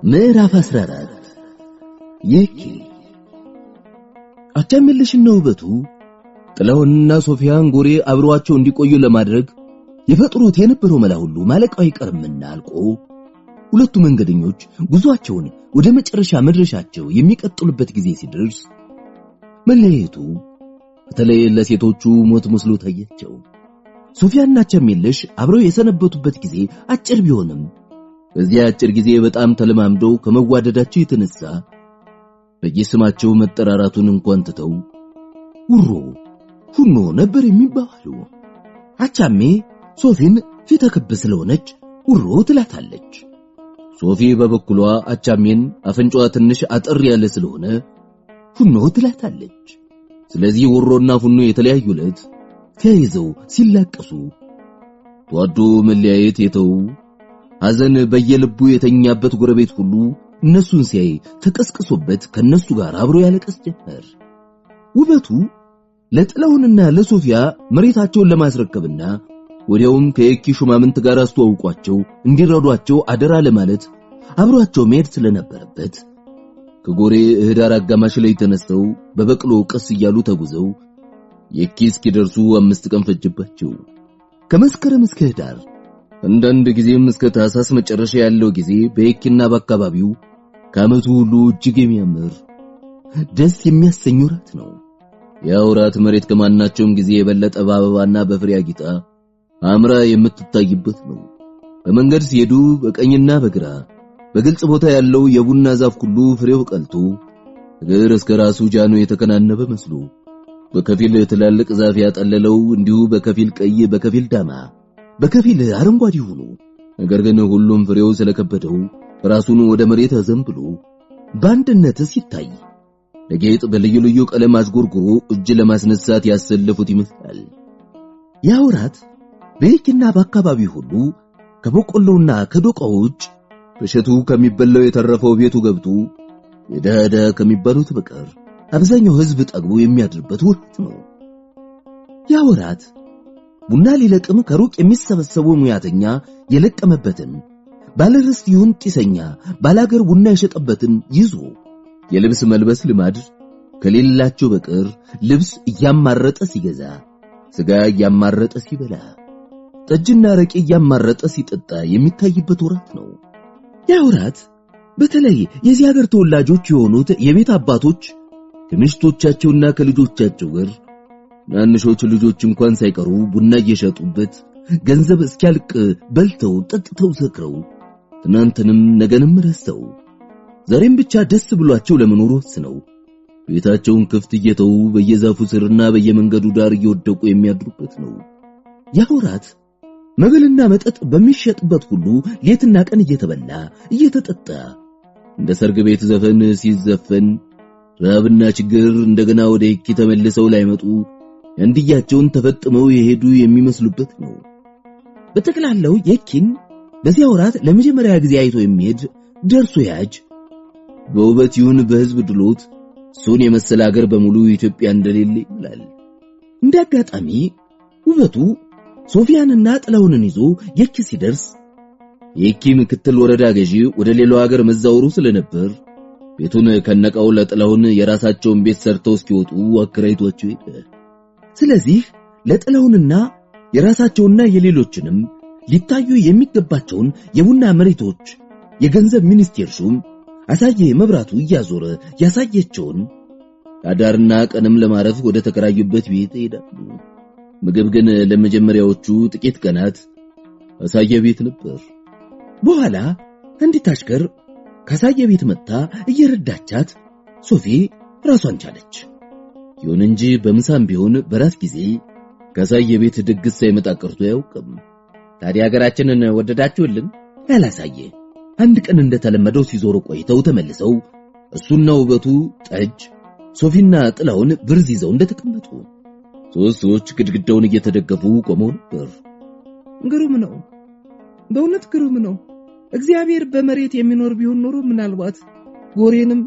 ምዕራፍ 14 የኪ አቻምልሽና ውበቱ ጥላውንና ሶፊያን ጎሬ አብረዋቸው እንዲቆዩ ለማድረግ የፈጥሩት የነበረው መላ ሁሉ ማለቃው ይቀርምና አልቆ ሁለቱ መንገደኞች ጉዟቸውን ወደ መጨረሻ መድረሻቸው የሚቀጥሉበት ጊዜ ሲደርስ መለየቱ በተለይ ለሴቶቹ ሞት መስሎ ታያቸው። ሶፊያና አቻምልሽ አብረው የሰነበቱበት ጊዜ አጭር ቢሆንም በዚያ አጭር ጊዜ በጣም ተለማምደው ከመዋደዳቸው የተነሳ በየስማቸው መጠራራቱን እንኳን ተተው ውሮ ሁኖ ነበር የሚባሉ። አቻሜ ሶፊን ፊት ተከብ ስለሆነች ውሮ ትላታለች። ሶፊ በበኩሏ አቻሜን አፍንጫዋ ትንሽ አጠር ያለ ስለሆነ ሁኖ ትላታለች። ስለዚህ ውሮና ሁኖ የተለያዩለት ተይዘው ሲላቀሱ ተዋዶ መለያየት የተው ሐዘን በየልቡ የተኛበት ጎረቤት ሁሉ እነሱን ሲያይ ተቀስቅሶበት ከነሱ ጋር አብሮ ያለቀስ ጀመር። ውበቱ ለጥላውንና ለሶፊያ መሬታቸውን ለማስረከብና ወዲያውም ከየኪ ሹማምንት ጋር አስተዋውቋቸው እንዲረዷቸው አደራ ለማለት አብሯቸው መሄድ ስለነበረበት ከጎሬ እህዳር አጋማሽ ላይ ተነስተው በበቅሎ ቀስ እያሉ ተጉዘው የኪ እስኪደርሱ 5 ቀን ፈጀባቸው። ከመስከረም እስከ ህዳር አንዳንድ ጊዜም እስከ ታህሳስ መጨረሻ ያለው ጊዜ በየኪና በአካባቢው ከዓመቱ ሁሉ እጅግ የሚያምር ደስ የሚያሰኝ ወራት ነው። ያ ወራት መሬት ከማናቸውም ጊዜ የበለጠ በአበባና በፍሬ አጊጣ አምራ የምትታይበት ነው። በመንገድ ሲሄዱ በቀኝና በግራ በግልጽ ቦታ ያለው የቡና ዛፍ ሁሉ ፍሬው ቀልቶ እግር እስከ ራሱ ጃኖ የተከናነበ መስሎ በከፊል ትላልቅ ዛፍ ያጠለለው እንዲሁ በከፊል ቀይ በከፊል ዳማ በከፊል አረንጓዴ ሆኖ ነገር ግን ሁሉም ፍሬው ስለከበደው ራሱን ወደ መሬት አዘንብሎ ባንድነት ሲታይ ለጌጥ በልዩ ልዩ ቀለም አስጎርጉሮ እጅ ለማስነሳት ያሰለፉት ይመስላል። ያ ወራት በየኪና በአካባቢው ሁሉ ከበቆሎና ከዶቃዎች በሸቱ ከሚበላው የተረፈው ቤቱ ገብቶ የዳዳ ከሚባሉት በቀር አብዛኛው ህዝብ ጠግቦ የሚያድርበት ወራት ነው። ያ ወራት ቡና ሊለቅም ከሩቅ የሚሰበሰበው ሙያተኛ የለቀመበትን ባለርስት ይሁን ጢሰኛ ባላገር ቡና የሸጠበትን ይዞ የልብስ መልበስ ልማድ ከሌላቸው በቀር ልብስ እያማረጠ ሲገዛ ስጋ እያማረጠ ሲበላ ጠጅና ረቂ እያማረጠ ሲጠጣ የሚታይበት ወራት ነው። ያ ወራት በተለይ የዚህ ሀገር ተወላጆች የሆኑት የቤት አባቶች ከሚስቶቻቸውና ከልጆቻቸው ጋር ናንሾች ልጆች እንኳን ሳይቀሩ ቡና እየሸጡበት ገንዘብ እስኪያልቅ በልተው ጠጥተው ሰክረው ትናንትንም ነገንም ረስተው ዛሬም ብቻ ደስ ብሏቸው ለመኖር ወስነው ቤታቸውን ክፍት እየተው በየዛፉ ስርና በየመንገዱ ዳር እየወደቁ የሚያድሩበት ነው። ያ ወራት መብልና መጠጥ በሚሸጥበት ሁሉ ሌትና ቀን እየተበላ እየተጠጣ እንደ ሰርግ ቤት ዘፈን ሲዘፈን ራብና ችግር እንደገና ወደ የኪ ተመልሰው ላይመጡ እንዲያቸውን ተፈጥመው የሄዱ የሚመስሉበት ነው። በተክላለው የኪን በዚያ ወራት ለመጀመሪያ ጊዜ አይቶ የሚሄድ ደርሶ ያጅ በውበት ይሁን በህዝብ ድሎት ሱን የመሰለ ሀገር በሙሉ ኢትዮጵያ እንደሌለ ይላል። እንዳጋጣሚ ውበቱ ሶፊያንና ጥላውንን ይዞ የኪ ሲደርስ የኪ ምክትል ወረዳ ገዢ ወደ ሌላው ሀገር መዛወሩ ስለነበር ቤቱን ከነቀው ለጥላውን የራሳቸውን ቤት ሰርተው እስኪወጡ አከራይቷቸው ሄደ። ስለዚህ ለጥላውንና የራሳቸውና የሌሎችንም ሊታዩ የሚገባቸውን የቡና መሬቶች የገንዘብ ሚኒስቴር ሹም አሳየ መብራቱ እያዞረ ያሳየቸውን አዳርና ቀንም ለማረፍ ወደ ተከራዩበት ቤት ሄዳሉ። ምግብ ግን ለመጀመሪያዎቹ ጥቂት ቀናት አሳየ ቤት ነበር። በኋላ አንዲት አሽከር ከአሳየ ቤት መጣ እየረዳቻት ሶፊ ራሷን ቻለች። ይሁን እንጂ በምሳም ቢሆን በራት ጊዜ ከአሳየ ቤት ድግስ ሳይመጣ ቀርቶ ያውቅም። ታዲያ ሀገራችንን ወደዳችሁልን? ያላሳየ አንድ ቀን እንደተለመደው ሲዞሩ ቆይተው ተመልሰው እሱና ውበቱ ጠጅ ሶፊና ጥላውን ብርዝ ይዘው እንደተቀመጡ ሶስት ሰዎች ግድግዳውን እየተደገፉ ቆመው ነበር። ግሩም ነው፣ በእውነት ግሩም ነው። እግዚአብሔር በመሬት የሚኖር ቢሆን ኖሮ ምናልባት ጎሬንም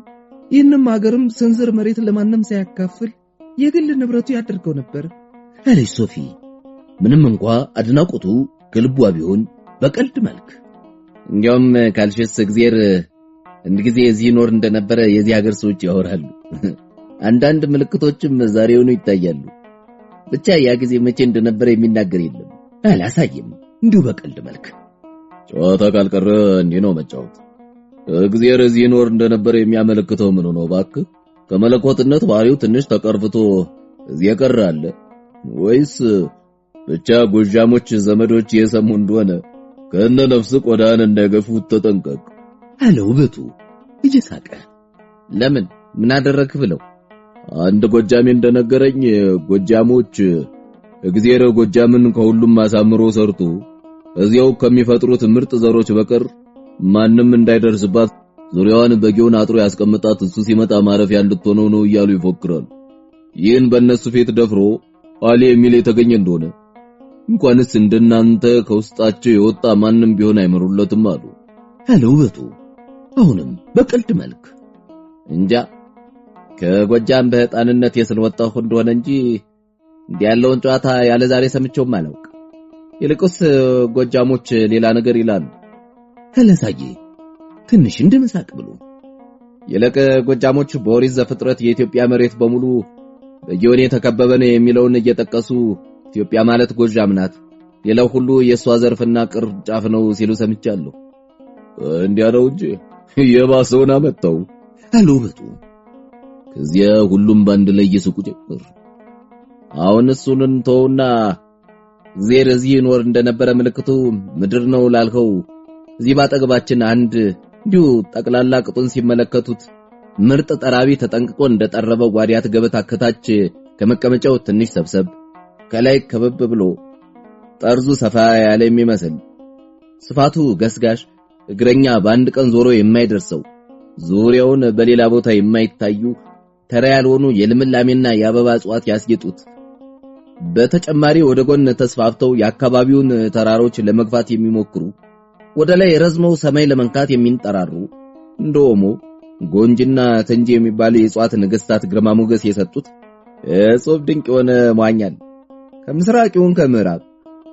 ይህንም ሀገርም ስንዝር መሬት ለማንም ሳያካፍል የግል ንብረቱ ያደርገው ነበር አለች ሶፊ። ምንም እንኳን አድናቆቱ ከልቧ ቢሆን በቀልድ መልክ እንዲያውም ካልሽስ እግዚአብሔር አንድ ጊዜ እዚህ ኖር እንደነበረ የዚህ ሀገር ሰዎች ያወራሉ። አንዳንድ ምልክቶችም ዛሬውኑ ይታያሉ። ብቻ ያ ጊዜ መቼ እንደነበረ የሚናገር የለም። አላሳየም፣ እንዲሁ በቀልድ መልክ ጨዋታ ካልቀረ እንዲህ ነው መጫወት። እግዚአብሔር እዚህ ኖር እንደነበረ የሚያመለክተው ምን ነው እባክህ? ከመለኮትነት ባህሪው ትንሽ ተቀርፍቶ እዚህ ያቀራል ወይስ ብቻ ጎጃሞች ዘመዶች የሰሙ እንደሆነ ከነ ነፍስ ቆዳን እንዳይገፉት ተጠንቀቅ አለ ውበቱ እየሳቀ። ለምን ምን አደረክ ብለው? አንድ ጎጃሜ እንደነገረኝ ጎጃሞች እግዚአብሔር ጎጃምን ከሁሉም አሳምሮ ሰርቶ እዚያው ከሚፈጥሩት ምርጥ ዘሮች በቀር ማንም እንዳይደርስባት ዙሪያዋን በጊዮን አጥሮ ያስቀምጣት እሱ ሲመጣ ማረፊያ እንድትሆነው ነው እያሉ ይፎክራሉ። ይህን በእነሱ ፊት ደፍሮ አለ የሚል የተገኘ እንደሆነ እንኳንስ እንደናንተ ከውስጣቸው የወጣ ማንም ቢሆን አይመሩለትም አሉ አለ ውበቱ አሁንም በቀልድ መልክ። እንጃ ከጎጃም በህፃንነት የስልወጣሁ እንደሆነ እንጂ እንዲያለውን ጨዋታ ያለ ዛሬ ሰምቼውም አላውቅ። ይልቁስ ጎጃሞች ሌላ ነገር ይላሉ አለሳዬ ትንሽ እንደመሳቅ ብሎ። ይልቅ ጎጃሞች በኦሪት ዘፍጥረት የኢትዮጵያ መሬት በሙሉ በጊዮን የተከበበ ነው የሚለውን እየጠቀሱ ኢትዮጵያ ማለት ጎጃም ናት፣ ሌላው ሁሉ የሷ ዘርፍና ቅርንጫፍ ነው ሲሉ ሰምቻለሁ። እንዲያ ነው እንጂ የባሰውን አመጣው አለ ውበቱ። ከዚያ ሁሉም ባንድ ላይ እየስቁ ጀመር። አሁን እሱን ተውና እግዚአብሔር እዚህ ኖር እንደነበረ ምልክቱ ምድር ነው ላልከው እዚህ ባጠገባችን አንድ እንዲሁ ጠቅላላ ቅጡን ሲመለከቱት ምርጥ ጠራቢ ተጠንቅቆ እንደጠረበው ጓዲያት ገበታ ከታች ከመቀመጫው ትንሽ ሰብሰብ ከላይ ከበብ ብሎ ጠርዙ ሰፋ ያለ የሚመስል ስፋቱ ገስጋሽ እግረኛ በአንድ ቀን ዞሮ የማይደርሰው ዙሪያውን በሌላ ቦታ የማይታዩ ተራ ያልሆኑ የልምላሜና የአበባ እጽዋት ያስጌጡት በተጨማሪ ወደ ጎን ተስፋፍተው የአካባቢውን ተራሮች ለመግፋት የሚሞክሩ ወደ ላይ ረዝመው ሰማይ ለመንካት የሚንጠራሩ እንደውም ጎንጅና ተንጂ የሚባሉ የእጽዋት ነገስታት ግርማ ሞገስ የሰጡት እጹብ ድንቅ የሆነ መዋኛል። ከምስራቅ ይሁን ከምዕራብ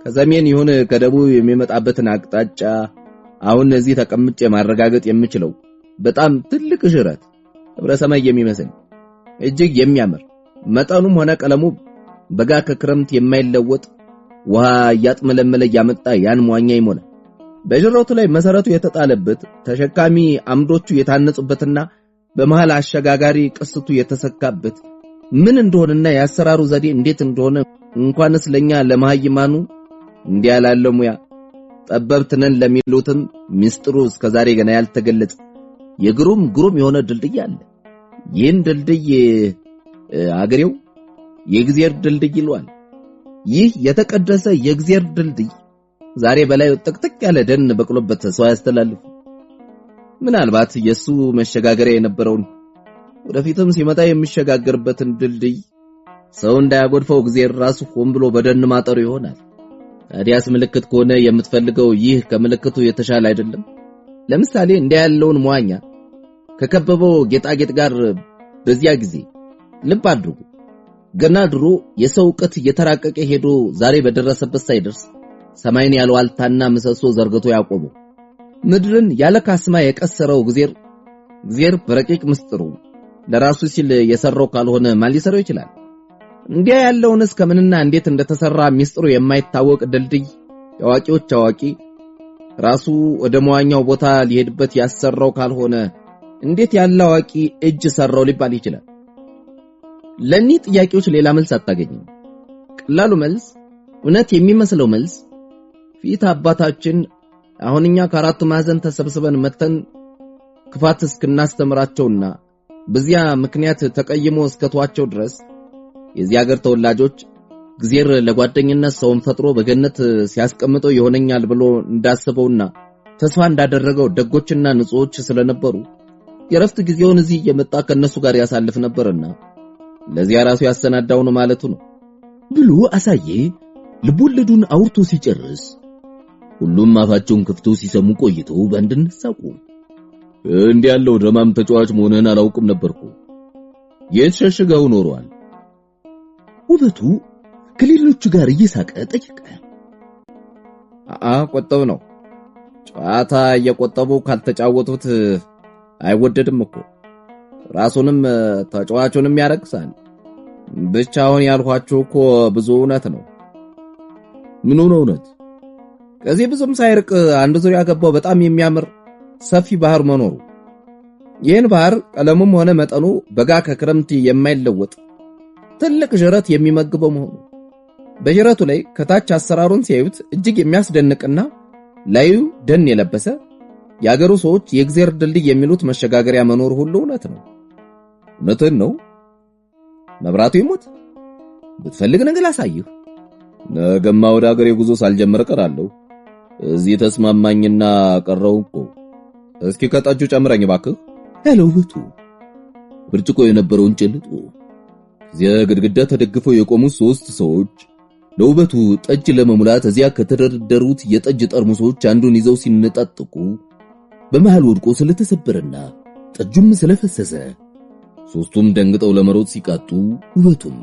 ከሰሜን ይሁን ከደቡብ የሚመጣበትን አቅጣጫ አሁን እዚህ ተቀምጬ ማረጋገጥ የምችለው በጣም ትልቅ ዥረት ህብረ ሰማይ የሚመስል እጅግ የሚያምር መጠኑም ሆነ ቀለሙ በጋ ከክረምት የማይለወጥ ውሃ ያጥመለመለ ያመጣ ያን መዋኛ ይሞላል። በጅረቱ ላይ መሰረቱ የተጣለበት ተሸካሚ አምዶቹ የታነጹበትና በመሃል አሸጋጋሪ ቅስቱ የተሰካበት ምን እንደሆነና ያሰራሩ ዘዴ እንዴት እንደሆነ እንኳንስ ለኛ ለማህይማኑ እንዲያላለው ሙያ ጠበብትነን ለሚሉትም ሚስጥሩ እስከዛሬ ገና ያልተገለጸ የግሩም የሆነ ድልድይ አለ። ይህን ድልድይ አገሬው የእግዚአብሔር ድልድይ ይሏል። ይህ የተቀደሰ የእግዚአብሔር ድልድይ ዛሬ በላይ ጥቅጥቅ ያለ ደን በቅሎበት ሰው ያስተላልፍ። ምናልባት የሱ መሸጋገሪያ የነበረውን ወደፊትም ሲመጣ የሚሸጋገርበትን ድልድይ ሰው እንዳያጎድፈው እግዚአብሔር ራሱ ሆን ብሎ በደን ማጠሩ ይሆናል። ታዲያስ ምልክት ከሆነ የምትፈልገው ይህ ከምልክቱ የተሻለ አይደለም? ለምሳሌ እንዲያ ያለውን መዋኛ ከከበበው ጌጣጌጥ ጋር በዚያ ጊዜ ልብ አድርጉ ገና ድሮ የሰው ዕውቀት እየተራቀቀ ሄዶ ዛሬ በደረሰበት ሳይደርስ ሰማይን ያለ ዋልታና ምሰሶ ዘርግቶ ያቆመው ምድርን ያለ ካስማ የቀሰረው እግዚአብሔር በረቂቅ ምስጥሩ ለራሱ ሲል የሰራው ካልሆነ ማን ሊሰራው ይችላል? እንዲያ ያለውንስ ከምንና እንዴት እንደተሰራ ምስጥሩ የማይታወቅ ድልድይ ያዋቂዎች አዋቂ ራሱ ወደ መዋኛው ቦታ ሊሄድበት ያሰራው ካልሆነ እንዴት ያለ አዋቂ እጅ ሰራው ሊባል ይችላል? ለዚህ ጥያቄዎች ሌላ መልስ አታገኝም። ቀላሉ መልስ እውነት የሚመስለው መልስ ፊት አባታችን አሁንኛ ከአራቱ ማዕዘን ተሰብስበን መተን ክፋት እስክናስተምራቸውና በዚያ ምክንያት ተቀይሞ እስከቷቸው ድረስ የዚህ ሀገር ተወላጆች እግዚአብሔር ለጓደኝነት ሰውን ፈጥሮ በገነት ሲያስቀምጠው ይሆነኛል ብሎ እንዳሰበውና ተስፋ እንዳደረገው ደጎችና ንጹዎች ስለነበሩ የረፍት ጊዜውን እዚህ የመጣ ከነሱ ጋር ያሳልፍ ነበርና ለዚያ ራሱ ያሰናዳው ነው ማለቱ ነው ብሎ አሳየ። ልቦለዱን አውርቶ ሲጨርስ ሁሉም አፋቸውን ከፍተው ሲሰሙ ቆይተው በአንድነት ሳቁ። እንዲህ ያለው ደማም ተጫዋች መሆንህን አላውቅም ነበርኩ። የት ሸሽገው ኖሯል? ውበቱ ከሌሎቹ ጋር እየሳቀ ጠየቀ። ቆጠው ነው ጨዋታ እየቆጠቡ ካልተጫወቱት አይወደድም እኮ ራሱንም ተጫዋቹንም ያረክሳል። ብቻ አሁን ያልኋችሁ እኮ ብዙ እውነት ነው። ምን ሆነ እውነት? ከዚህ ብዙም ሳይርቅ አንድ ዙሪያ ገባው በጣም የሚያምር ሰፊ ባህር መኖሩ። ይህን ባህር ቀለሙም ሆነ መጠኑ በጋ ከክረምት የማይለወጥ ትልቅ ጅረት የሚመግበው መሆኑ። በጅረቱ ላይ ከታች አሰራሩን ሲያዩት እጅግ የሚያስደንቅና ላዩ ደን የለበሰ የአገሩ ሰዎች የእግዚአብሔር ድልድይ የሚሉት መሸጋገሪያ መኖር ሁሉ እውነት ነው። እውነትን ነው። መብራቱ ይሞት ብትፈልግ ነገ ላሳይህ። ነገማ ወደ አገሬ ጉዞ ሳልጀምር ቀራለሁ። እዚህ ተስማማኝና ቀረው እኮ። እስኪ ከጠጁ ጨምረኝ ባክህ ያለው ውበቱ ብርጭቆ የነበረውን ጨልጦ እዚያ ግድግዳ ተደግፈው የቆሙት 3 ሰዎች ለውበቱ ጠጅ ለመሙላት እዚያ ከተደረደሩት የጠጅ ጠርሙሶች አንዱን ይዘው ሲነጣጥቁ በመሃል ወድቆ ስለተሰበረና ጠጁም ስለፈሰሰ 3ቱም ደንግጠው ለመሮጥ ሲቃጡ ውበቱም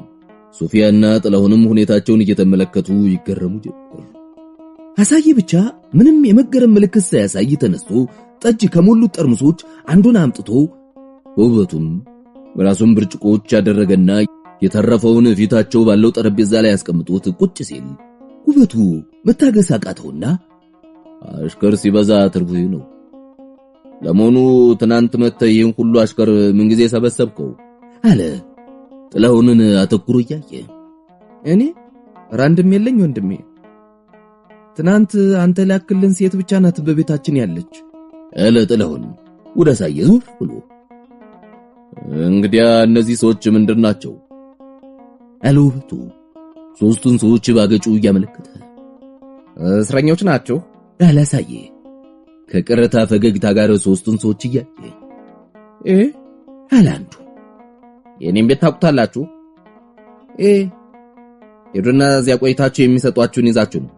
ሶፊያና ጥላሁንም ሁኔታቸውን እየተመለከቱ ይገረሙ ጀመር። አሳየ ብቻ ምንም የመገረም ምልክት ሳያሳይ ተነስቶ ጠጅ ከሞሉት ጠርሙሶች አንዱን አምጥቶ ውበቱም ራሱን ብርጭቆዎች ያደረገና የተረፈውን ፊታቸው ባለው ጠረጴዛ ላይ ያስቀምጡት ቁጭ ሲል ውበቱ መታገስ አቃተውና አሽከር ሲበዛ ትርፉ ነው። ለመሆኑ ትናንት መተህ ይህን ሁሉ አሽከር ምን ጊዜ ሰበሰብከው? አለ ጥላሁንን አተኩሮ እያየ። እኔ ራንድም የለኝ ወንድሜ። ትናንት አንተ ላክልን ሴት ብቻ ናት በቤታችን ያለች አለ ጥላሁን ወደ አሳየ ዞር ብሎ። እንግዲያ እነዚህ ሰዎች ምንድናቸው? አለ ውበቱ 3ቱን ሰዎች ባገጩ እያመለከተ። እስረኞች ናቸው አለ አሳየ ከቅርታ ፈገግታ ጋር 3ቱን ሰዎች እያየ። አለ አንዱ። የኔን ቤት ታውቁታላችሁ? ሄዱና እዚያ ቆይታችሁ የሚሰጧችሁን ይዛችሁ ነው።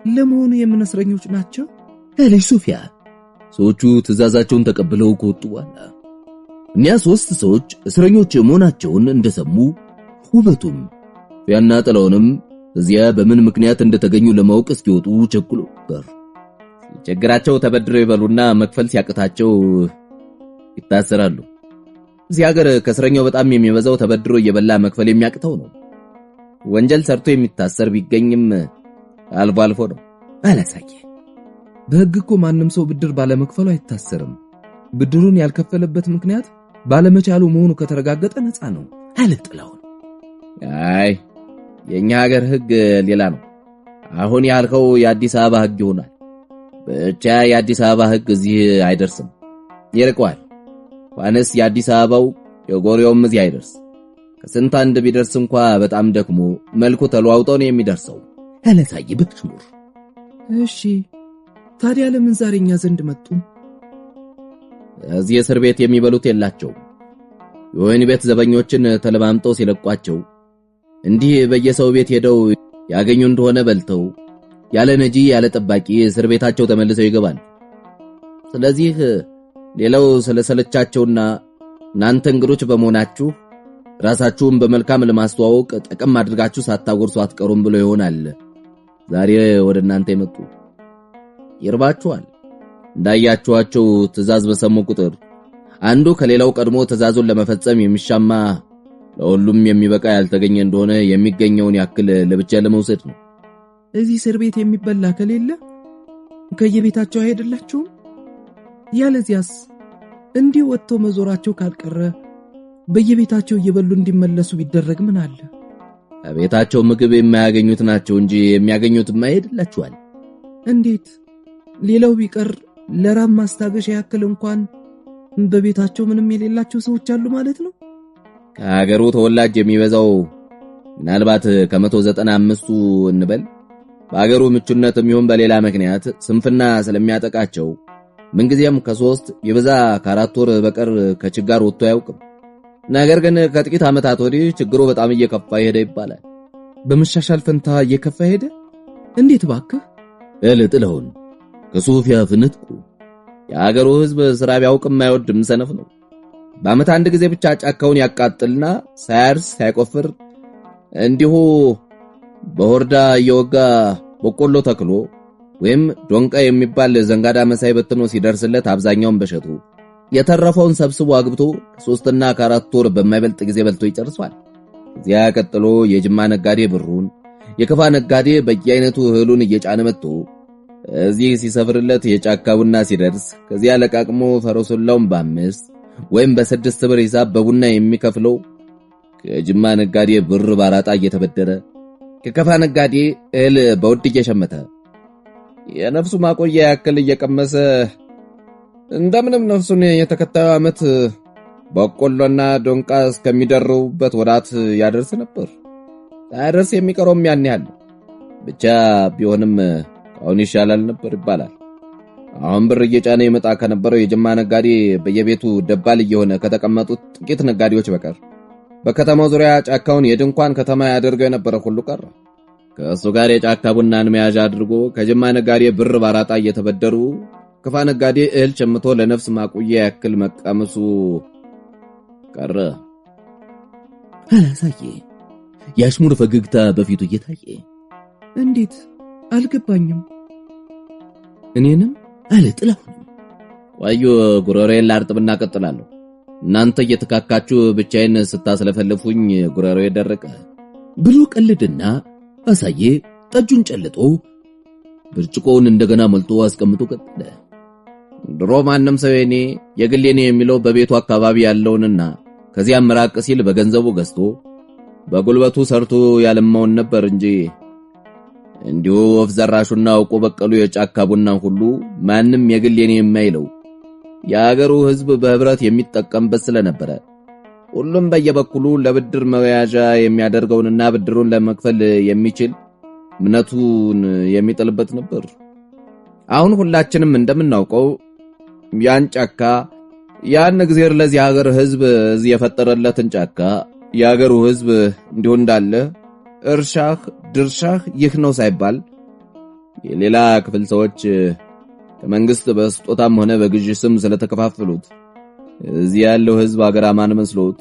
ለመሆኑ የምን እስረኞች ናቸው? አለች ሶፊያ ሰዎቹ ትእዛዛቸውን ተቀብለው ከወጡ በኋላ። እኒያ 3 ሰዎች እስረኞች መሆናቸውን እንደሰሙ ውበቱም ሶፊያና ጥላሁንም እዚያ በምን ምክንያት እንደተገኙ ለማወቅ እስኪወጡ ቸኩሎ ነበር። ሲቸግራቸው ተበድረው ይበሉና መክፈል ሲያቅታቸው ይታሰራሉ። እዚህ ሀገር ከእስረኛው በጣም የሚበዛው ተበድሮ እየበላ መክፈል የሚያቅተው ነው። ወንጀል ሰርቶ የሚታሰር ቢገኝም አልፎ አልፎ ነው አለ አሳየ። በሕግ እኮ ማንም ሰው ብድር ባለመክፈሉ አይታሰርም። ብድሩን ያልከፈለበት ምክንያት ባለመቻሉ መሆኑ ከተረጋገጠ ነፃ ነው አለ ጥላሁን። አይ የኛ ሀገር ሕግ ሌላ ነው። አሁን ያልከው የአዲስ አበባ ሕግ ይሆናል። ብቻ የአዲስ አበባ ሕግ እዚህ አይደርስም፣ ይርቀዋል። ዋነስ የአዲስ አበባው የጎሪውም እዚህ አይደርስ። ከስንት አንድ ቢደርስ እንኳን በጣም ደክሞ መልኩ ተለዋውጦ ነው የሚደርሰው አለ አሳየ በሽሙር። እሺ ታዲያ ለምን ዛሬኛ ዘንድ መጡ? እዚህ እስር ቤት የሚበሉት የላቸውም። የወህኒ ቤት ዘበኞችን ተለማምጠው ሲለቋቸው እንዲህ በየሰው ቤት ሄደው ያገኙ እንደሆነ በልተው ያለ ነጂ ያለ ጠባቂ እስር ቤታቸው ተመልሰው ይገባል። ስለዚህ ሌላው ስለሰለቻቸውና እናንተ እንግዶች በመሆናችሁ ራሳችሁን በመልካም ለማስተዋወቅ ጠቀም አድርጋችሁ ሳታጎርሱ አትቀሩም ብሎ ይሆናል ዛሬ ወደ እናንተ የመጡ። ይርባችኋል። እንዳያችኋቸው ትእዛዝ በሰሙ ቁጥር አንዱ ከሌላው ቀድሞ ትእዛዙን ለመፈጸም የሚሻማ ለሁሉም የሚበቃ ያልተገኘ እንደሆነ የሚገኘውን ያክል ለብቻ ለመውሰድ ነው። እዚህ እስር ቤት የሚበላ ከሌለ ከየቤታቸው አይሄድላቸውም? ያለዚያስ እንዲህ ወጥተው መዞራቸው ካልቀረ በየቤታቸው እየበሉ እንዲመለሱ ቢደረግ ምን አለ? በቤታቸው ምግብ የማያገኙት ናቸው እንጂ የሚያገኙት ማይሄድላቸዋል። እንዴት? ሌላው ቢቀር ለራብ ማስታገሻ ያክል እንኳን በቤታቸው ምንም የሌላቸው ሰዎች አሉ ማለት ነው። ከሀገሩ ተወላጅ የሚበዛው ምናልባት ከ195ቱ እንበል በሀገሩ ምቹነት የሚሆን በሌላ ምክንያት ስንፍና ስለሚያጠቃቸው ምንጊዜም ከ3 ይበዛ ከ4 ወር በቀር ከችጋር ወጥቶ አያውቅም። ነገር ግን ከጥቂት ዓመታት ወዲህ ችግሩ በጣም እየከፋ ሄደ ይባላል። በመሻሻል ፈንታ እየከፋ ሄደ? እንዴት ባክህ? አለ ጥላሁን ከሶፊያ ፍንጥቁ። የሀገሩ ሕዝብ ስራ ቢያውቅም አይወድም፣ ሰነፍ ነው። በዓመት አንድ ጊዜ ብቻ ጫካውን ያቃጥልና ሳያርስ ሳይቆፍር እንዲሁ በሆርዳ እየወጋ በቆሎ ተክሎ ወይም ዶንቃ የሚባል ዘንጋዳ መሳይ በትኖ ሲደርስለት አብዛኛውን በሸቱ የተረፈውን ሰብስቦ አግብቶ 3 እና 4 ወር በማይበልጥ ጊዜ በልቶ ይጨርሷል። እዚያ ቀጥሎ የጅማ ነጋዴ ብሩን፣ የከፋ ነጋዴ በየአይነቱ እህሉን እየጫነ መጥቶ እዚህ ሲሰፍርለት የጫካ ቡና ሲደርስ ከዚያ ለቃቅሞ ፈረሱላውን በ5 ወይም በ6 ብር ሂሳብ በቡና የሚከፍለው ከጅማ ነጋዴ ብር ባራጣ እየተበደረ ከከፋ ነጋዴ እህል በውድ እየሸመተ የነፍሱ ማቆያ ያክል እየቀመሰ እንደምንም ነፍሱን የተከታዩ ዓመት በቆሎና ዶንቃ እስከሚደርቡበት ወራት ያደርስ ነበር። ሳይደርስ የሚቀረውም ያን ያህል ብቻ ቢሆንም አሁን ይሻላል ነበር ይባላል። አሁን ብር እየጫነ ይመጣ ከነበረው የጅማ ነጋዴ በየቤቱ ደባል እየሆነ ከተቀመጡት ጥቂት ነጋዴዎች በቀር በከተማው ዙሪያ ጫካውን የድንኳን ከተማ ያደርገው የነበረ ሁሉ ቀረ። ከእሱ ጋር የጫካ ቡናን መያዣ አድርጎ ከጅማ ነጋዴ ብር ባራጣ እየተበደሩ ከፋ ነጋዴ እህል ጨምቶ ለነፍስ ማቆያ ያክል መቃመሱ ቀረ። አላሳየ ያሽሙር ፈገግታ በፊቱ እየታየ እንዴት አልገባኝም። እኔንም አለ ጥላሁን ዋዩ ጉሮሮዬን ላርጥብና ቀጥላለሁ። እናንተ እየተካካችሁ ብቻዬን ስታስለፈልፉኝ ጉሮሮዬ ደረቀ ብሎ ቀልድና አሳየ ጠጁን ጨልጦ ብርጭቆውን እንደገና መልጦ አስቀምጦ ቀጠለ። ድሮ ማንም ሰው የኔ የግሌኔ የሚለው በቤቱ አካባቢ ያለውንና ከዚያም ራቅ ሲል በገንዘቡ ገዝቶ በጉልበቱ ሰርቶ ያለማውን ነበር እንጂ እንዲሁ ወፍ ዘራሹና አውቆ በቀሉ የጫካ ቡና ሁሉ ማንም የግሌኔ የማይለው የአገሩ ሕዝብ በህብረት የሚጠቀምበት ስለነበረ ሁሉም በየበኩሉ ለብድር መያዣ የሚያደርገውንና ብድሩን ለመክፈል የሚችል እምነቱን የሚጥልበት ነበር። አሁን ሁላችንም እንደምናውቀው ያን ጫካ ያን እግዚአብሔር ለዚህ ሀገር ሕዝብ እዚህ የፈጠረለትን ጫካ የሀገሩ ሕዝብ እንዲሁ እንዳለ እርሻህ ድርሻህ ይህ ነው ሳይባል የሌላ ክፍል ሰዎች ከመንግስት በስጦታም ሆነ በግዥ ስም ስለተከፋፈሉት እዚህ ያለው ሕዝብ ሀገር አማን መስሎት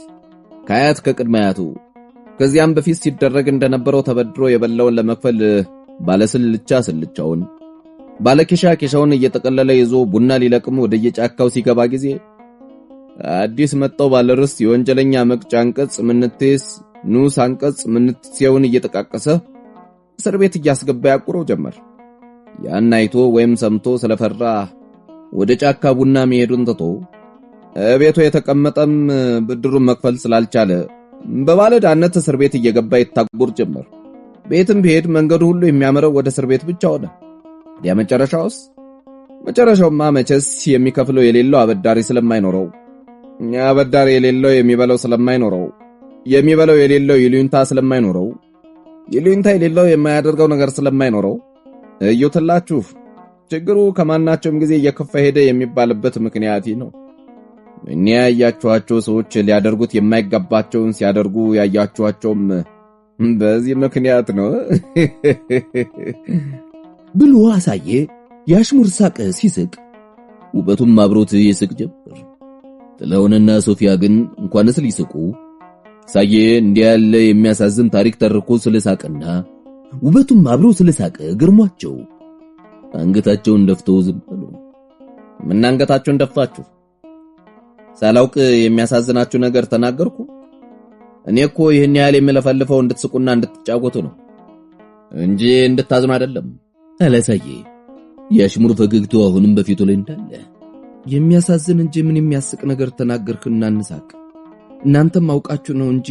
ከአያት ከቅድማያቱ ከዚያም በፊት ሲደረግ እንደነበረው ተበድሮ የበላውን ለመክፈል ባለስልቻ ስልቻውን ባለኪሻ ኪሻውን እየተቀለለ ይዞ ቡና ሊለቅም ወደ የጫካው ሲገባ ጊዜ አዲስ መጣው ባለርስ የወንጀለኛ መቅጫ አንቀጽ ምንቴስ ንዑስ አንቀጽ ምንትሴውን እየተቃቀሰ እስር ቤት እያስገባ ያቁረው ጀመር። ያን አይቶ ወይም ሰምቶ ስለፈራ ወደ ጫካ ቡና መሄዱን ትቶ ቤቱ የተቀመጠም ብድሩን መክፈል ስላልቻለ በባለዳነት እስር ቤት እየገባ ይታጎር ጀመር። ቤትም ቢሄድ መንገዱ ሁሉ የሚያመረው ወደ እስር ቤት ብቻ ሆነ። ያ መጨረሻውማ መቼስ የሚከፍለው የሌለው አበዳሪ ስለማይኖረው አበዳሪ የሌለው የሚበላው ስለማይኖረው የሚበላው የሌለው ይሉኝታ ስለማይኖረው ይሉኝታ የሌለው የማያደርገው ነገር ስለማይኖረው እዩትላችሁ ችግሩ ከማናቸውም ጊዜ እየከፋ ሄደ የሚባልበት ምክንያት ነው። እኛ ያያችኋቸው ሰዎች ሊያደርጉት የማይገባቸውን ሲያደርጉ ያያችኋቸውም በዚህ ምክንያት ነው ብሎ አሳየ ያሽሙር ሳቅ ሲስቅ ውበቱም አብሮት ይስቅ ጀመር። ጥላሁንና ሶፊያ ግን እንኳንስ ሊስቁ ሳየ እንዲያ ያለ የሚያሳዝን ታሪክ ተርኮ ስለሳቀና ውበቱም አብሮ ስለሳቀ ግርሟቸው አንገታቸውን ደፍተው ዝም ብሎ ምን አንገታቸውን ደፋችሁ? ሳላውቅ የሚያሳዝናችሁ ነገር ተናገርኩ? እኔ እኮ ይህን ያህል የሚለፈልፈው እንድትስቁና እንድትጫወቱ ነው እንጂ እንድታዝኑ አይደለም አላሳየ ያሽሙር ፈገግታው አሁንም በፊቱ ላይ እንዳለ የሚያሳዝን እንጂ ምን የሚያስቅ ነገር ተናገርክና እንሳቅ? እናንተም አውቃችሁ ነው እንጂ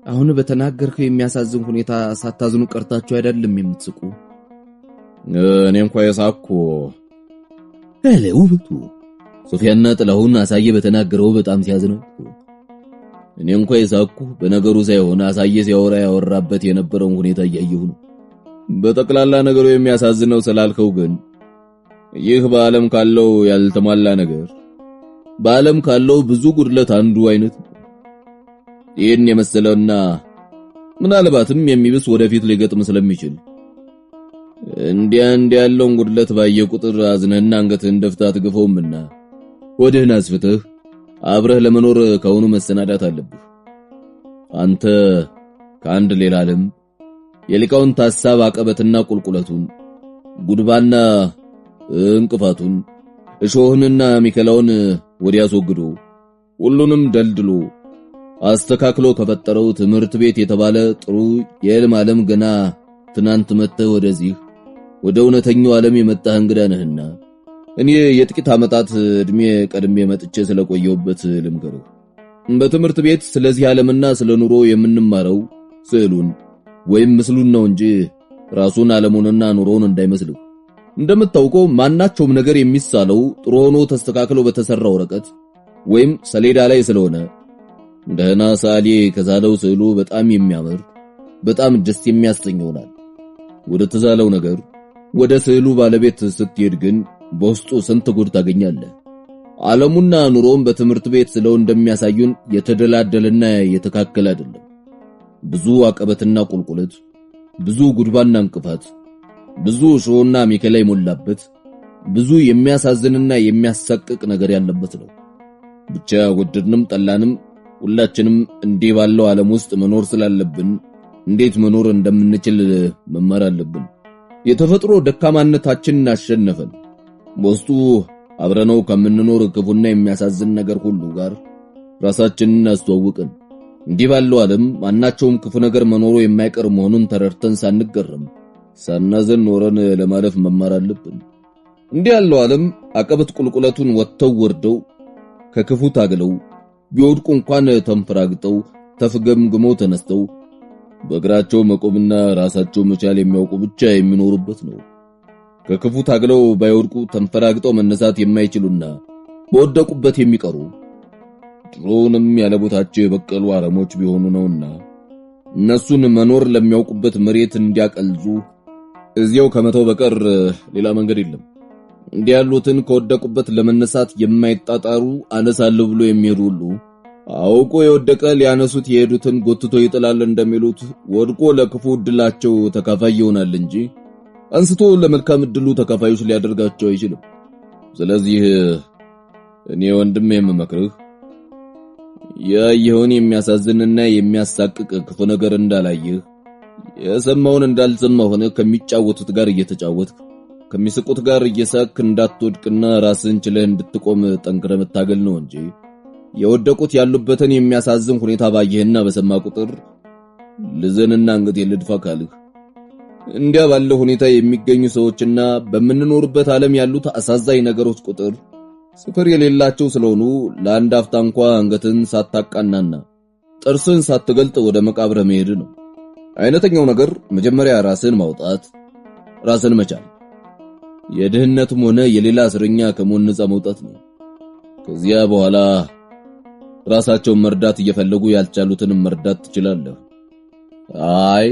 አሁን በተናገርከው የሚያሳዝን ሁኔታ ሳታዝኑ ቀርታችሁ አይደለም የምትስቁ። እኔ እንኳን የሳቅኩ አለ ውበቱ። ሶፊያና ጥላሁን አሳየ በተናገረው በጣም ሲያዝነው እኔ እንኳን የሳቅኩ በነገሩ ሳይሆን አሳየ ሲያወራ ያወራበት የነበረውን ሁኔታ እያየሁ ነው። በጠቅላላ ነገሩ የሚያሳዝነው ስላልከው ግን ይህ በዓለም ካለው ያልተሟላ ነገር በዓለም ካለው ብዙ ጉድለት አንዱ አይነት ይህን የመሰለውና ምናልባትም የሚብስ ወደፊት ሊገጥም ስለሚችል እንዲያ ያለውን ጉድለት ባየ ቁጥር አዝነህና አንገትህን ደፍተህ አትገፈውምና ወደህን አስፍተህ አብረህ ለመኖር ከሆኑ መሰናዳት አለብህ። አንተ ከአንድ ሌላ ዓለም የሊቃውንት ሐሳብ አቀበትና ቁልቁለቱን ጉድባና እንቅፋቱን እሾህንና ሚከላውን ወዲያ አስወግዶ ሁሉንም ደልድሎ አስተካክሎ ከፈጠረው ትምህርት ቤት የተባለ ጥሩ የዕልም ዓለም ገና ትናንት መጥተህ ወደዚህ ወደ እውነተኛው ዓለም የመጣህ እንግዳ ነህና እኔ የጥቂት ዓመታት እድሜ ቀድሜ መጥቼ ስለቆየሁበት ልምከርህ። በትምህርት ቤት ስለዚህ ዓለምና ስለ ኑሮ የምንማረው ስዕሉን ወይም ምስሉን ነው እንጂ ራሱን ዓለሙንና ኑሮውን እንዳይመስልህ። እንደምታውቀው ማናቸውም ነገር የሚሳለው ጥሩ ሆኖ ተስተካክሎ በተሰራ ወረቀት ወይም ሰሌዳ ላይ ስለሆነ ደህና ሳሊ ከዛለው ስዕሉ በጣም የሚያምር በጣም ደስ የሚያሰኝ ይሆናል። ወደ ተዛለው ነገር ወደ ስዕሉ ባለቤት ስትሄድ ግን በውስጡ ስንት ጉድ ታገኛለህ። ዓለሙና ኑሮውን በትምህርት ቤት ስለው እንደሚያሳዩን የተደላደለና የተካከለ አይደለም። ብዙ አቀበትና ቁልቁለት፣ ብዙ ጉድባና እንቅፋት፣ ብዙ ሾህና ሚከላ የሞላበት ብዙ የሚያሳዝንና የሚያሳቅቅ ነገር ያለበት ነው። ብቻ ወደድንም ጠላንም ሁላችንም እንዲህ ባለው ዓለም ውስጥ መኖር ስላለብን እንዴት መኖር እንደምንችል መማር አለብን። የተፈጥሮ ደካማነታችንን አሸነፈን። በውስጡ አብረነው ከምንኖር ክፉና የሚያሳዝን ነገር ሁሉ ጋር ራሳችንን አስተዋውቀን እንዲህ ባለው ዓለም ማናቸውም ክፉ ነገር መኖሩ የማይቀር መሆኑን ተረድተን ሳንገረም ሳናዘን ኖረን ለማለፍ መማር አለብን። እንዲህ ያለው ዓለም አቀበት ቁልቁለቱን ወጥተው ወርደው ከክፉ ታግለው ቢወድቁ እንኳን ተንፈራግጠው ተፍገምግመው ተነስተው በእግራቸው መቆምና ራሳቸው መቻል የሚያውቁ ብቻ የሚኖሩበት ነው። ከክፉ ታግለው ባይወድቁ ተንፈራግጠው መነሳት የማይችሉና በወደቁበት የሚቀሩ ድሮንም ያለ ቦታቸው የበቀሉ አረሞች ቢሆኑ ነውና እነሱን መኖር ለሚያውቁበት መሬት እንዲያቀልዙ እዚያው ከመተው በቀር ሌላ መንገድ የለም። እንዲህ ያሉትን ከወደቁበት ለመነሳት የማይጣጣሩ አነሳለሁ ብሎ የሚሄዱ ሁሉ አውቆ የወደቀ ሊያነሱት የሄዱትን ጎትቶ ይጥላል እንደሚሉት ወድቆ ለክፉ ዕድላቸው ተካፋይ ይሆናል እንጂ አንስቶ ለመልካም ዕድሉ ተካፋዮች ሊያደርጋቸው አይችልም። ስለዚህ እኔ ወንድሜ የምመክርህ ያየኸውን የሚያሳዝንና የሚያሳቅቅ ክፉ ነገር እንዳላየህ የሰማውን እንዳልሰማ ሆነ ከሚጫወቱት ጋር እየተጫወትክ ከሚስቁት ጋር እየሳቅ እንዳትወድቅና ራስን ችለህ እንድትቆም ጠንክረህ መታገል ነው እንጂ የወደቁት ያሉበትን የሚያሳዝን ሁኔታ ባየህና በሰማ ቁጥር ልዘንና አንገቴን ልድፋ ካልህ እንዲያ ባለው ሁኔታ የሚገኙ ሰዎችና በምንኖርበት ዓለም ያሉት አሳዛኝ ነገሮች ቁጥር ስፍር የሌላቸው ስለሆኑ ለአንድ አፍታ እንኳን አንገትን ሳታቃናና ጥርስን ሳትገልጥ ወደ መቃብር መሄድ ነው። አይነተኛው ነገር መጀመሪያ ራስን ማውጣት፣ ራስን መቻል፣ የድህነትም ሆነ የሌላ እስረኛ ከመሆን ነፃ መውጣት ነው። ከዚያ በኋላ ራሳቸውን መርዳት እየፈለጉ ያልቻሉትን መርዳት ትችላለህ። አይ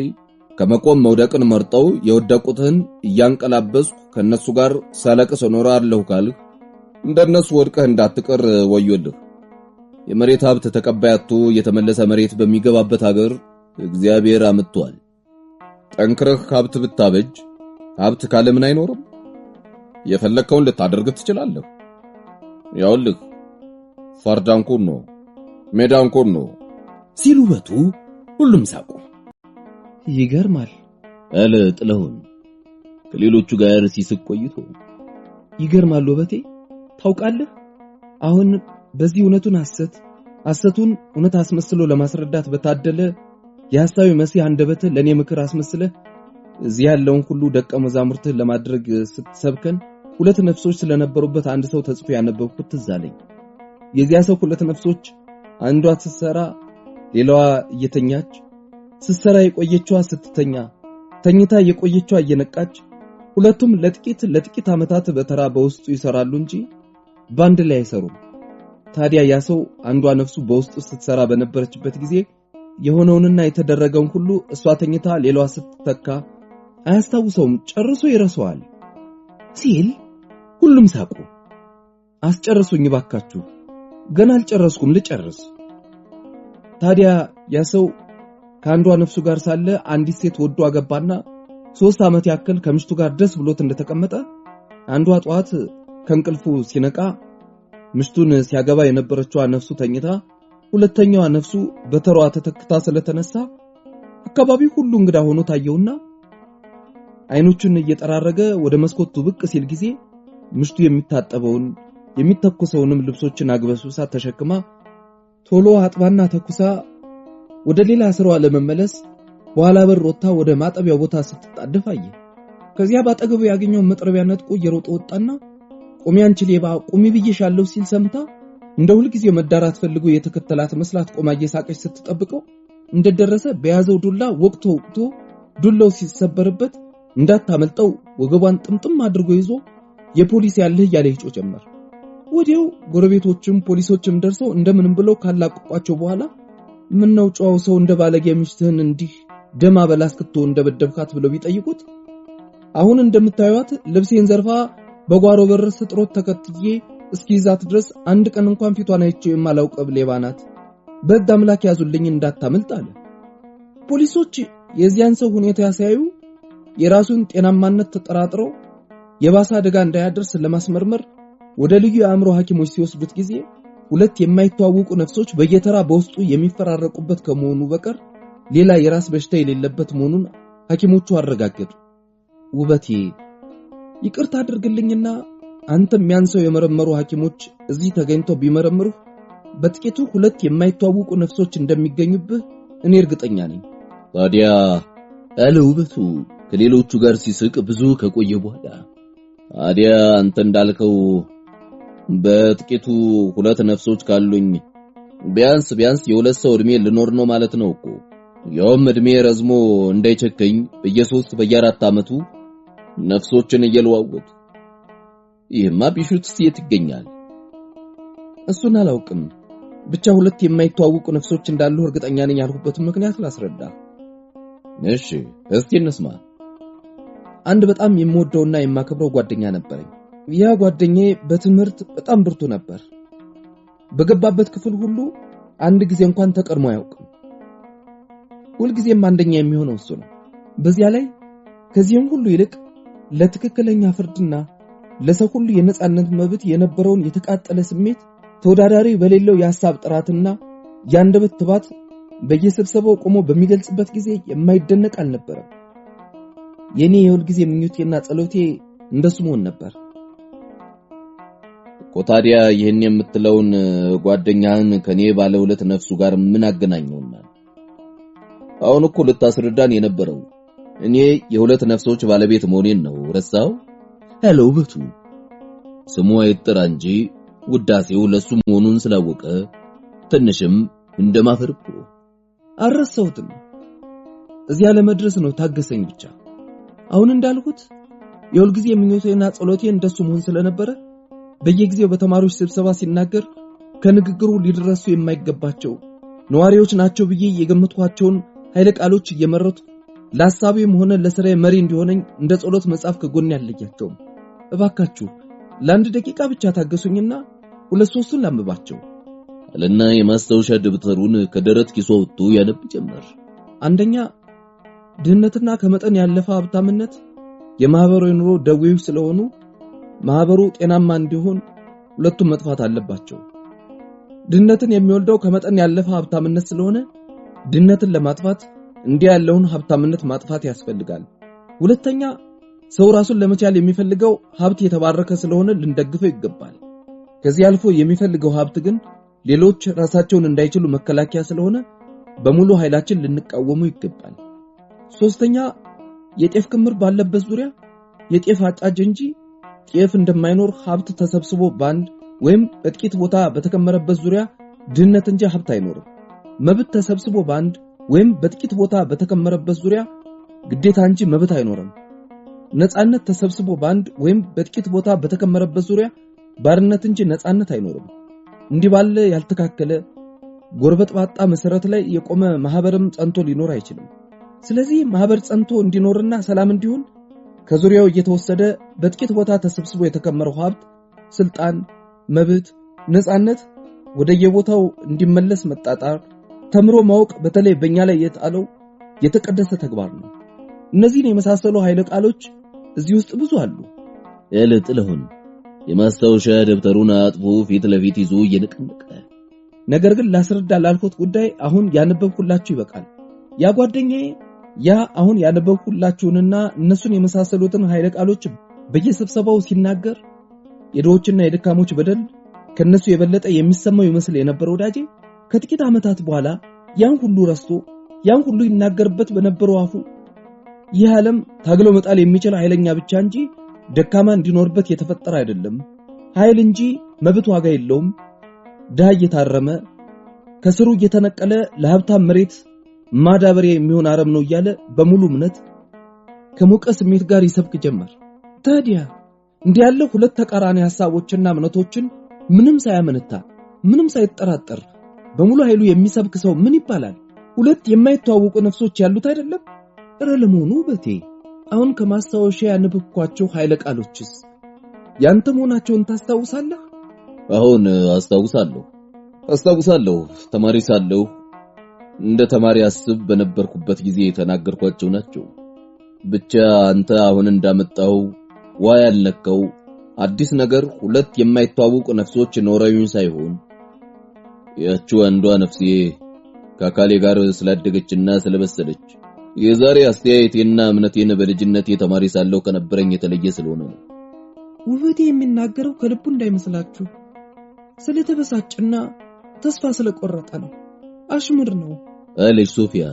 ከመቆም መውደቅን መርጠው የወደቁትን እያንቀላበስኩ ከነሱ ጋር ሳለቅስ እኖራለሁ ካልህ እንደነሱ ወድቀህ እንዳትቀር ወዮልህ። የመሬት ሀብት ተቀባያቱ የተመለሰ መሬት በሚገባበት ሀገር እግዚአብሔር አምጥቷል። ጠንክረህ ሀብት ብታበጅ ሀብት ካለ ምን አይኖርም? የፈለከውን ልታደርግ ትችላለህ። ያውልህ ፈርዳንኩን ነው ሜዳንኩን ነው ሲሉ በቱ ሁሉም ሳቁ። ይገርማል አለ ጥላሁን ከሌሎቹ ጋር ሲስቅ ቆይቶ። ይገርማል ውበቴ፣ ታውቃለህ አሁን በዚህ እውነቱን ሐሰቱን እውነት አስመስሎ ለማስረዳት በታደለ የሐሳዊ መሲህ አንደበት ለኔ ምክር አስመስለ እዚህ ያለውን ሁሉ ደቀ መዛሙርትህ ለማድረግ ስትሰብከን ሁለት ነፍሶች ስለነበሩበት አንድ ሰው ተጽፎ ያነበብኩት ትዝ አለኝ። የዚያ ሰው ሁለት ነፍሶች አንዷ ስትሰራ ሌላዋ እየተኛች፣ ስትሰራ የቆየችዋ ስትተኛ፣ ተኝታ የቆየችዋ እየነቃች፣ ሁለቱም ለጥቂት ዓመታት በተራ በውስጡ ይሰራሉ እንጂ ባንድ ላይ አይሰሩም። ታዲያ ያ ሰው አንዷ ነፍሱ በውስጡ ስትሰራ በነበረችበት ጊዜ የሆነውንና የተደረገውን ሁሉ እሷ ተኝታ ሌላዋ ስትተካ አያስታውሰውም፣ ጨርሶ ይረሳዋል ሲል ሁሉም ሳቁ። አስጨርሱኝ ባካችሁ፣ ገና አልጨረስኩም፣ ልጨርስ። ታዲያ ያ ሰው ከአንዷ ነፍሱ ጋር ሳለ አንዲት ሴት ወዶ አገባና 3 ዓመት ያክል ከምሽቱ ጋር ደስ ብሎት እንደተቀመጠ አንዷ ጧት ከእንቅልፉ ሲነቃ ምሽቱን ሲያገባ የነበረችው ነፍሱ ተኝታ ሁለተኛዋ ነፍሱ በተሯ ተተክታ ስለተነሳ አካባቢው ሁሉ እንግዳ ሆኖ ታየውና አይኖቹን እየጠራረገ ወደ መስኮቱ ብቅ ሲል ጊዜ ምሽቱ የሚታጠበውን የሚተኩሰውንም ልብሶችን አግበስብሳ ተሸክማ ቶሎ አጥባና ተኩሳ ወደ ሌላ ስራዋ ለመመለስ በኋላ በር ወጣ ወደ ማጠቢያው ቦታ ስትጣደፍ አየ። ከዚያ ባጠገቡ ያገኘው መጥረቢያ ነጥቆ እየሮጠ ወጣና ቁሚ አንቺ ሌባ ቁሚ ብዬሻለሁ ሲል ሰምታ እንደ ሁሉ ጊዜ መዳራት ፈልጎ የተከተላት መስላት ቆማ እየሳቀች ስትጠብቀው እንደደረሰ በያዘው ዱላ ወቅቶ ዱላው ሲሰበርበት እንዳታመልጠው ወገቧን ጥምጥም አድርጎ ይዞ የፖሊስ ያለህ ያለ ይጮ ጀመር። ወዲያው ጎረቤቶችም ፖሊሶችም ደርሰው እንደምንም ብለው ካላቀቋቸው በኋላ ምን ነው ጫው ሰው እንደ ባለጌ ሚስትህን እንዲህ ደማ በላስክቶ እንደበደብካት ብለው ቢጠይቁት አሁን እንደምታዩት ልብሴን ዘርፋ በጓሮ በር ስጥሮት ተከትዬ እስኪዛት ድረስ አንድ ቀን እንኳን ፊቷን አይቼው የማላውቀው ሌባ ናት፣ በሕግ አምላክ ያዙልኝ እንዳታመልጥ አለ። ፖሊሶች የዚያን ሰው ሁኔታ ያሳዩ የራሱን ጤናማነት ተጠራጥረው የባሰ አደጋ እንዳያደርስ ለማስመርመር ወደ ልዩ የአእምሮ ሐኪሞች ሲወስዱት ጊዜ ሁለት የማይተዋወቁ ነፍሶች በየተራ በውስጡ የሚፈራረቁበት ከመሆኑ በቀር ሌላ የራስ በሽታ የሌለበት መሆኑን ሐኪሞቹ አረጋገጡ። ውበቴ ይቅርታ አድርግልኝና አንተም ያንሰው የመረመሩ ሐኪሞች እዚህ ተገኝተው ቢመረምሩህ በጥቂቱ ሁለት የማይተዋወቁ ነፍሶች እንደሚገኙብህ እኔ እርግጠኛ ነኝ። ታዲያ አለ ውበቱ ከሌሎቹ ጋር ሲስቅ ብዙ ከቆየ በኋላ ታዲያ አንተ እንዳልከው በጥቂቱ ሁለት ነፍሶች ካሉኝ ቢያንስ የሁለት ሰው እድሜ ልኖር ነው ማለት ነው እኮ። ያውም እድሜ ረዝሞ እንዳይቸከኝ በየ3 በየ4 አመቱ ነፍሶችን እየለዋወጡ ይህማ ቢሹትስ የት ይገኛል? እሱን አላውቅም። ብቻ ሁለት የማይተዋወቁ ነፍሶች እንዳሉ እርግጠኛ ነኝ ያልኩበት ምክንያት ላስረዳ። እሺ እስቲ እንስማ። አንድ በጣም የምወደውና የማከብረው ጓደኛ ነበረኝ። ያ ጓደኛዬ በትምህርት በጣም ብርቱ ነበር። በገባበት ክፍል ሁሉ አንድ ጊዜ እንኳን ተቀድሞ አያውቅም። ሁሉ ጊዜም አንደኛ የሚሆነው እሱ ነው። በዚያ ላይ ከዚህም ሁሉ ይልቅ ለትክክለኛ ፍርድና ለሰው ሁሉ የነጻነት መብት የነበረውን የተቃጠለ ስሜት ተወዳዳሪ በሌለው የሐሳብ ጥራትና ያንደበት ትባት በየስብሰባው ቆሞ በሚገልጽበት ጊዜ የማይደነቅ አልነበረም። የኔ የሁል ጊዜ ምኞቴና ጸሎቴ እንደሱ መሆን ነበር። ታዲያ ይህን የምትለውን ጓደኛህን ከኔ ባለ ሁለት ነፍሱ ጋር ምን አገናኘውና? አሁን እኮ ልታስረዳን የነበረው እኔ የሁለት ነፍሶች ባለቤት መሆኔን ነው። ረሳው? አለ ውበቱ። ስሙ አይጠራ እንጂ ውዳሴው ለሱ መሆኑን ስላወቀ ትንሽም እንደማፈርኩ አልረሳሁትም። እዚያ ለመድረስ ነው ታገሰኝ ብቻ። አሁን እንዳልኩት የሁል ጊዜ ምኞቴና ጸሎቴ እንደሱ መሆን ስለነበረ በየጊዜው በተማሪዎች ስብሰባ ሲናገር ከንግግሩ ሊደረሱ የማይገባቸው ነዋሪዎች ናቸው ብዬ የገመትኳቸውን ኃይለ ቃሎች እየመረጡ ለሐሳቤም ሆነ ለሥራዬ መሪ እንዲሆነኝ እንደ ጸሎት መጽሐፍ ከጎን ያለያቸው። እባካችሁ ለአንድ ደቂቃ ብቻ ታገሱኝና ሁለት ሶስቱን ላምባቸው አለና የማስታወሻ ደብተሩን ከደረት ኪሱ አውጥቶ ያነብ ጀመር። አንደኛ ድህነትና ከመጠን ያለፈ ሀብታምነት የማህበራዊ ኑሮ ደዌዎች ስለሆኑ ማህበሩ ጤናማ እንዲሆን ሁለቱም መጥፋት አለባቸው። ድህነትን የሚወልደው ከመጠን ያለፈ ሀብታምነት ስለሆነ ድህነትን ለማጥፋት እንዲህ ያለውን ሀብታምነት ማጥፋት ያስፈልጋል። ሁለተኛ ሰው ራሱን ለመቻል የሚፈልገው ሀብት የተባረከ ስለሆነ ልንደግፈው ይገባል። ከዚህ አልፎ የሚፈልገው ሀብት ግን ሌሎች ራሳቸውን እንዳይችሉ መከላከያ ስለሆነ በሙሉ ኃይላችን ልንቃወሙ ይገባል። ሶስተኛ የጤፍ ክምር ባለበት ዙሪያ የጤፍ አጫጅ እንጂ ጤፍ እንደማይኖር ሀብት ተሰብስቦ ባንድ ወይም በጥቂት ቦታ በተከመረበት ዙሪያ ድህነት እንጂ ሀብት አይኖርም። መብት ተሰብስቦ ባንድ ወይም በጥቂት ቦታ በተከመረበት ዙሪያ ግዴታ እንጂ መብት አይኖርም። ነጻነት ተሰብስቦ ባንድ ወይም በጥቂት ቦታ በተከመረበት ዙሪያ ባርነት እንጂ ነጻነት አይኖርም። እንዲህ ባለ ያልተካከለ ጎርበጥ ባጣ መሰረት ላይ የቆመ ማህበርም ጸንቶ ሊኖር አይችልም። ስለዚህ ማህበር ጸንቶ እንዲኖርና ሰላም እንዲሆን ከዙሪያው እየተወሰደ በጥቂት ቦታ ተሰብስቦ የተከመረው ሀብት፣ ስልጣን፣ መብት፣ ነጻነት ወደየቦታው እንዲመለስ መጣጣር፣ ተምሮ ማወቅ በተለይ በእኛ ላይ የጣለው የተቀደሰ ተግባር ነው። እነዚህን የመሳሰሉ ኃይለ ቃሎች እዚህ ውስጥ ብዙ አሉ። ጥለሁን የማስታወሻ ደብተሩን አጥፎ ፊት ለፊት ይዞ እየነቀነቀ ነገር ግን ላስረዳ ላልኩት ጉዳይ አሁን ያነበብኩላችሁ ይበቃል። ያ ጓደኛዬ ያ አሁን ያነበብኩላችሁንና እነሱን የመሳሰሉትን ኃይለ ቃሎች በየስብሰባው ሲናገር የድሆችና የደካሞች በደል ከነሱ የበለጠ የሚሰማው ይመስል የነበረው ወዳጄ ከጥቂት ዓመታት በኋላ ያን ሁሉ ረስቶ ያን ሁሉ ይናገርበት በነበረው አፉ ይህ ዓለም ታግሎ መጣል የሚችል ኃይለኛ ብቻ እንጂ ደካማ እንዲኖርበት የተፈጠረ አይደለም፣ ኃይል እንጂ መብት ዋጋ የለውም፣ ድሃ እየታረመ ከስሩ እየተነቀለ ለሀብታም መሬት ማዳበሪያ የሚሆን አረም ነው እያለ በሙሉ እምነት ከሞቀ ስሜት ጋር ይሰብክ ጀመር። ታዲያ እንዲህ ያለ ሁለት ተቃራኒ ሐሳቦችና እምነቶችን ምንም ሳያመነታ ምንም ሳይጠራጠር በሙሉ ኃይሉ የሚሰብክ ሰው ምን ይባላል? ሁለት የማይተዋወቁ ነፍሶች ያሉት አይደለም? እረ ለመሆኑ በቴ አሁን ከማስታወሻ ያነበብኳቸው ኃይለ ቃሎችስ ያንተ መሆናቸውን ታስታውሳለህ? አሁን አስታውሳለሁ። ተማሪ ሳለሁ እንደ ተማሪ አስብ በነበርኩበት ጊዜ የተናገርኳቸው ናቸው። ብቻ አንተ አሁን እንዳመጣው ዋይ ያልነከው አዲስ ነገር ሁለት የማይተዋወቁ ነፍሶች ኖረውኝ ሳይሆን ያቺው አንዷ ነፍሴ ከአካሌ ጋር ስላደገችና ስለበሰለች የዛሬ አስተያየቴና እምነቴን በልጅነቴ ተማሪ ሳለሁ ከነበረኝ የተለየ ስለሆነ ነው። ውበቴ የሚናገረው ከልቡ እንዳይመስላችሁ ስለተበሳጭና ተስፋ ስለቆረጠ ነው። አሽሙር ነው አለች ሶፊያ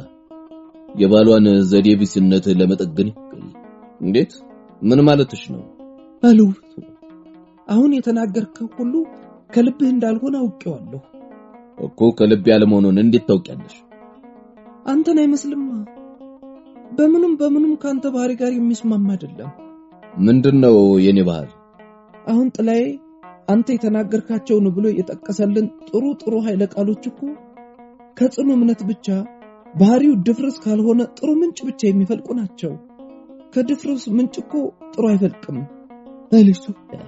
የባሏን ዘዴ ቢስነት ለመጠገን ይከል። እንዴት? ምን ማለትሽ ነው? አለው አሁን የተናገርከው ሁሉ ከልብህ እንዳልሆነ አውቄዋለሁ እኮ። ከልብ ያለ መሆኑን እንዴት ታውቂያለሽ? አንተን አይመስልም። በምንም ካንተ ባህሪ ጋር የሚስማማ አይደለም። ምንድነው የኔ ባህሪ? አሁን ጥላዬ አንተ የተናገርካቸው ነው ብሎ የጠቀሰልን ጥሩ ኃይለ ቃሎች እኮ ከጽኑ እምነት ብቻ ባህሪው ድፍርስ ካልሆነ ጥሩ ምንጭ ብቻ የሚፈልቁ ናቸው። ከድፍርስ ምንጭ እኮ ጥሩ አይፈልቅም አለች ሶፊያ።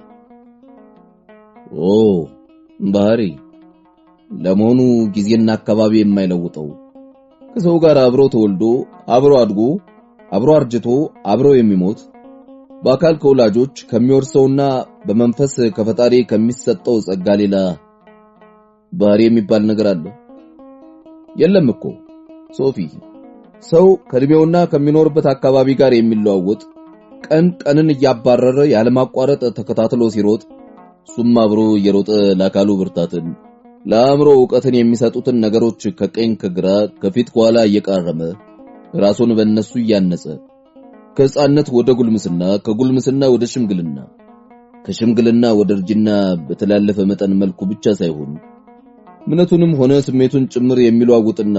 ባህሪ ለመሆኑ ጊዜና አካባቢ የማይለውጠው ከሰው ጋር አብሮ ተወልዶ አብሮ አድጎ አብሮ አርጅቶ አብሮ የሚሞት በአካል ከወላጆች ከሚወርሰውና በመንፈስ ከፈጣሪ ከሚሰጠው ጸጋ ሌላ ባህሪ የሚባል ነገር አለ? የለም እኮ ሶፊ። ሰው ከእድሜውና ከሚኖርበት አካባቢ ጋር የሚለዋወጥ ቀንን እያባረረ ያለማቋረጥ ተከታትሎ ሲሮጥ ሱም አብሮ እየሮጠ ለአካሉ ብርታትን ለአእምሮ ዕውቀትን የሚሰጡትን ነገሮች ከቀኝ ከግራ ከፊት ከኋላ እየቃረመ ራሱን በእነሱ እያነጸ ከሕፃንነት ወደ ጉልምስና ከጉልምስና ወደ ሽምግልና ከሽምግልና ወደ እርጅና በተላለፈ መጠን መልኩ ብቻ ሳይሆን እምነቱንም ሆነ ስሜቱን ጭምር የሚለዋውጥና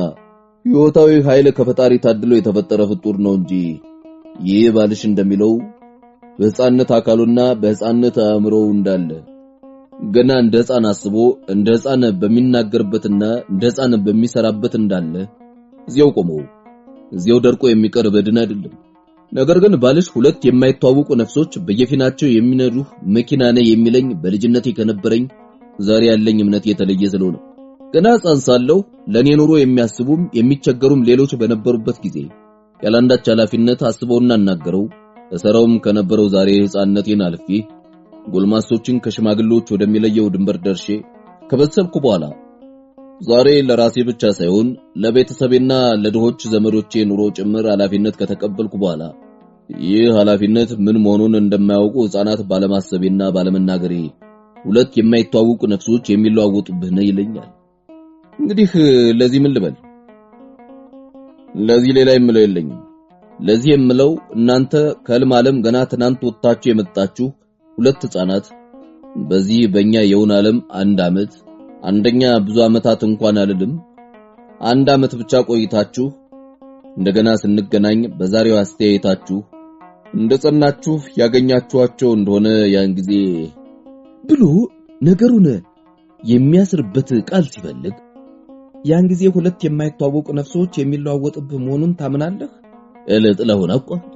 ሕይወታዊ ኃይል ከፈጣሪ ታድሎ የተፈጠረ ፍጡር ነው እንጂ ይህ ባልሽ እንደሚለው በሕፃንነት አካሉና በሕፃንነት አእምሮው እንዳለ ገና እንደ ሕፃን አስቦ እንደ ሕፃን በሚናገርበትና እንደ ሕፃን በሚሰራበት እንዳለ እዚያው ቆሞ እዚያው ደርቆ የሚቀር በድን አይደለም። ነገር ግን ባልሽ ሁለት የማይተዋወቁ ነፍሶች በየፊናቸው የሚነዱህ መኪና ነኝ የሚለኝ በልጅነቴ ከነበረኝ ዛሬ ያለኝ እምነት የተለየ ስለሆነ ገና ሕፃን ሳለሁ ለኔ ኑሮ የሚያስቡም የሚቸገሩም ሌሎች በነበሩበት ጊዜ ያላንዳች ኃላፊነት አስበውና እናገረው ተሰራውም ከነበረው ዛሬ ሕፃንነቴን አልፌ ጎልማሶችን ከሽማግሌዎች ወደሚለየው ድንበር ደርሼ ከበሰብኩ በኋላ ዛሬ ለራሴ ብቻ ሳይሆን ለቤተሰቤና ለድሆች ዘመዶቼ ኑሮ ጭምር ኃላፊነት ከተቀበልኩ በኋላ ይህ ኃላፊነት ምን መሆኑን እንደማያውቁ ሕፃናት ባለማሰቤና ባለመናገሬ ሁለት የማይተዋወቁ ነፍሶች የሚለዋወጡብህ ነው ይለኛል። እንግዲህ ለዚህ ምን ልበል? ለዚህ ሌላ የምለው የለኝም። ለዚህ የምለው እናንተ ከህልም ዓለም ገና ትናንት ወጣችሁ የመጣችሁ ሁለት ሕፃናት በዚህ በእኛ የውን ዓለም አንድ ዓመት አንደኛ ብዙ ዓመታት እንኳን አልልም 1 ዓመት ብቻ ቆይታችሁ እንደገና ስንገናኝ በዛሬው አስተያየታችሁ እንደጸናችሁ ያገኛችኋቸው እንደሆነ ያን ጊዜ ብሎ ነገሩን የሚያስርበት ቃል ሲፈልግ ያን ጊዜ ሁለት የማይተዋወቁ ነፍሶች የሚለዋወጡብህ መሆኑን ታምናለህ? ለጥላሁን አቋርጦ